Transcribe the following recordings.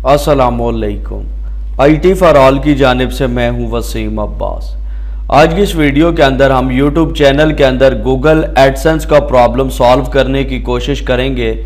अस्सलामुअलैकुम। IT for all की जानिब से मैं हूं वसीम अब्बास। आज की इस वीडियो के अंदर हम YouTube चैनल के अंदर गूगल एडसेंस का प्रॉब्लम सॉल्व करने की कोशिश करेंगे।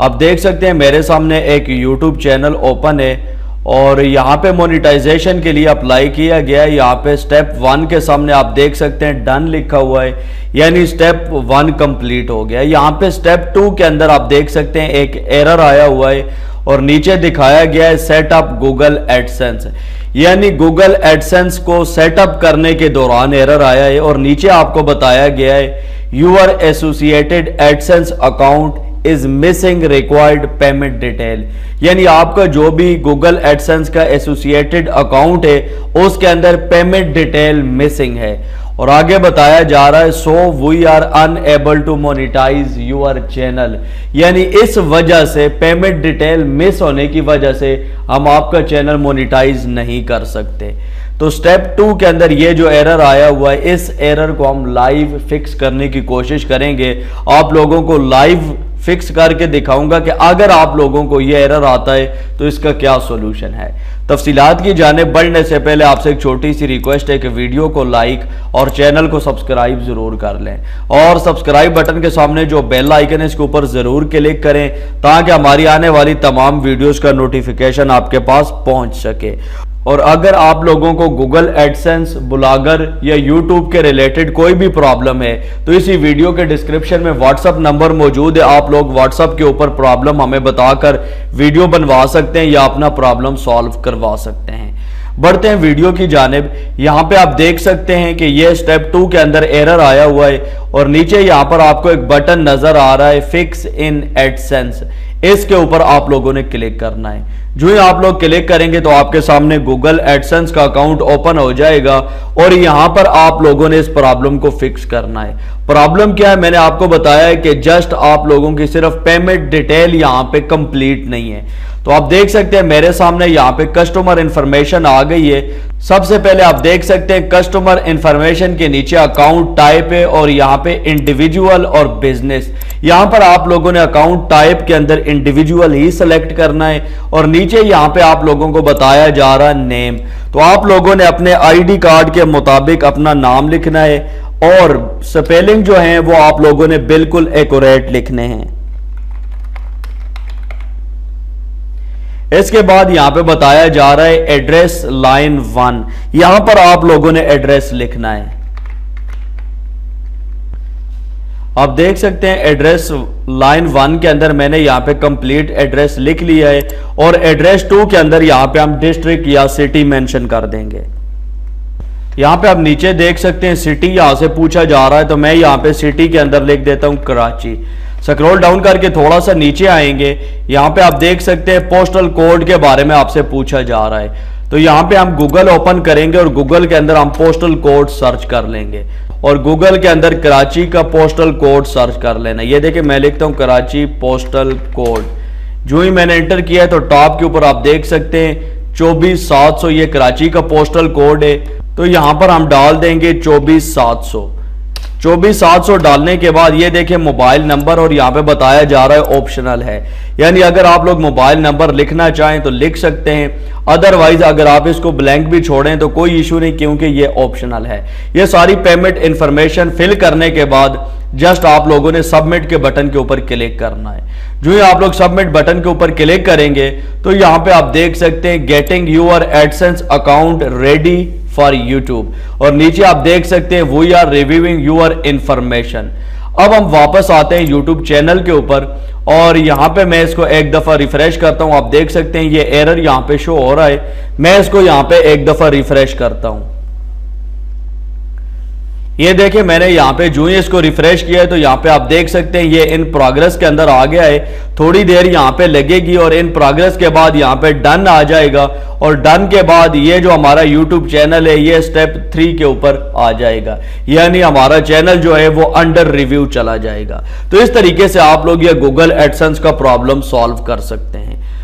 आप देख सकते हैं मेरे सामने एक YouTube चैनल ओपन है और यहाँ पे मोनेटाइजेशन के लिए अप्लाई किया गया है। यहाँ पे स्टेप 1 के सामने आप देख सकते हैं डन लिखा हुआ है, यानी स्टेप 1 कंप्लीट हो गया। यहाँ पे स्टेप 2 के अंदर आप देख सकते हैं एक एरर आया हुआ है और नीचे दिखाया गया है सेटअप गूगल एडसेंस, यानी गूगल एडसेंस को सेटअप करने के दौरान एरर आया है और नीचे आपको बताया गया है your associated AdSense account is missing required payment detail, यानी आपका जो भी गूगल एडसेंस का एसोसिएटेड अकाउंट है उसके अंदर पेमेंट डिटेल मिसिंग है। और आगे बताया जा रहा है so we are unable to monetize your channel, यानी इस वजह से पेमेंट डिटेल मिस होने की वजह से हम आपका चैनल मोनेटाइज नहीं कर सकते। तो स्टेप 2 के अंदर ये जो एरर आया हुआ है इस एरर को हम लाइव फिक्स करने की कोशिश करेंगे। आप लोगों को लाइव फिक्स करके दिखाऊंगा कि अगर आप लोगों को ये एरर आता है तो इसका क्या सॉल्यूशन है। तफसीलात की जानिब बढ़ने से पहले आपसे एक छोटी सी रिक्वेस्ट है कि वीडियो को लाइक और चैनल को सब्सक्राइब जरूर कर लें और सब्सक्राइब बटन के सामने जो बेल आइकन है इसके ऊपर जरूर क्लिक करें ताकि हमारी आने वाली तमाम वीडियोस का नोटिफिकेशन आपके पास पहुंच सके। और अगर आप लोगों को गूगल एडसेंस, ब्लॉगर या यूट्यूब के रिलेटेड कोई भी प्रॉब्लम है तो इसी वीडियो के डिस्क्रिप्शन में व्हाट्सएप नंबर मौजूद है। आप लोग व्हाट्सएप के ऊपर प्रॉब्लम हमें बताकर वीडियो बनवा सकते हैं या अपना प्रॉब्लम सॉल्व करवा सकते हैं। बढ़ते हैं वीडियो की जानिब। यहाँ पे आप देख सकते हैं कि ये स्टेप 2 के अंदर एरर आया हुआ है और नीचे यहाँ पर आपको एक बटन नजर आ रहा है फिक्स इन एडसेंस, इसके ऊपर आप लोगों ने क्लिक करना है। जो ही आप लोग क्लिक करेंगे तो आपके सामने गूगल एडसेंस का अकाउंट ओपन हो जाएगा और यहां पर आप लोगों ने इस प्रॉब्लम को फिक्स करना है। प्रॉब्लम क्या है मैंने आपको बताया है कि जस्ट आप लोगों की सिर्फ पेमेंट डिटेल यहां पे कंप्लीट नहीं है। तो आप देख सकते हैं मेरे सामने यहां पे कस्टमर इंफॉर्मेशन आ गई है। सबसे पहले आप देख सकते हैं कस्टमर इंफॉर्मेशन के नीचे अकाउंट टाइप है और यहां पे इंडिविजुअल और बिजनेस। यहां पर आप लोगों ने अकाउंट टाइप के अंदर इंडिविजुअल ही सिलेक्ट करना है और नीचे यहां पे आप लोगों को बताया जा रहा है नेम। तो आप लोगों ने अपने आईडी कार्ड के मुताबिक अपना नाम लिखना है और स्पेलिंग जो है वो आप लोगों ने बिल्कुल एक्यूरेट लिखने हैं। इसके बाद यहां पे बताया जा रहा है एड्रेस लाइन 1, यहां पर आप लोगों ने एड्रेस लिखना है। आप देख सकते हैं एड्रेस लाइन 1 के अंदर मैंने यहां पे कंप्लीट एड्रेस लिख लिया है और एड्रेस 2 के अंदर यहां पे हम डिस्ट्रिक्ट या सिटी मेंशन कर देंगे। यहां पे आप नीचे देख सकते हैं सिटी यहां से पूछा जा रहा है तो मैं यहां पे सिटी के अंदर लिख देता हूं कराची। स्क्रॉल डाउन करके थोड़ा सा नीचे आएंगे, यहां पे आप देख सकते हैं पोस्टल कोड के बारे में आपसे पूछा जा रहा है। तो यहां पे हम गूगल ओपन करेंगे और गूगल के अंदर हम पोस्टल कोड सर्च कर लेंगे और गूगल के अंदर कराची का पोस्टल कोड सर्च कर लेना। ये देखिए मैं लिखता हूं कराची पोस्टल कोड। जो ही मैंने एंटर किया है तो टॉप के ऊपर आप देख सकते हैं 24700 ये कराची का पोस्टल कोड है। तो यहां पर हम डाल देंगे 24700 डालने के बाद ये देखिए मोबाइल नंबर और यहाँ पे बताया जा रहा है ऑप्शनल है, यानी अगर आप लोग मोबाइल नंबर लिखना चाहें तो लिख सकते हैं, अदरवाइज अगर आप इसको ब्लैंक भी छोड़ें तो कोई इशू नहीं क्योंकि ये ऑप्शनल है। ये सारी पेमेंट इंफॉर्मेशन फिल करने के बाद जस्ट आप लोगों ने सबमिट के बटन के ऊपर क्लिक करना है। जो ही आप लोग सबमिट बटन के ऊपर क्लिक करेंगे तो यहाँ पे आप देख सकते हैं getting your AdSense account ready for YouTube और नीचे आप देख सकते हैं we are reviewing your information. अब हम वापस आते हैं यूट्यूब चैनल के ऊपर और यहां पे मैं इसको एक दफा रिफ्रेश करता हूं। आप देख सकते हैं ये एरर यहां पे शो हो रहा है। मैं इसको यहां पे एक दफा रिफ्रेश करता हूं। ये देखिए मैंने यहाँ पे जो ही इसको रिफ्रेश किया है तो यहाँ पे आप देख सकते हैं ये इन प्रोग्रेस के अंदर आ गया है। थोड़ी देर यहाँ पे लगेगी और इन प्रोग्रेस के बाद यहाँ पे डन आ जाएगा और डन के बाद ये जो हमारा यूट्यूब चैनल है ये स्टेप 3 के ऊपर आ जाएगा, यानी हमारा चैनल जो है वो अंडर रिव्यू चला जाएगा। तो इस तरीके से आप लोग ये गूगल एडसेंस का प्रॉब्लम सॉल्व कर सकते हैं।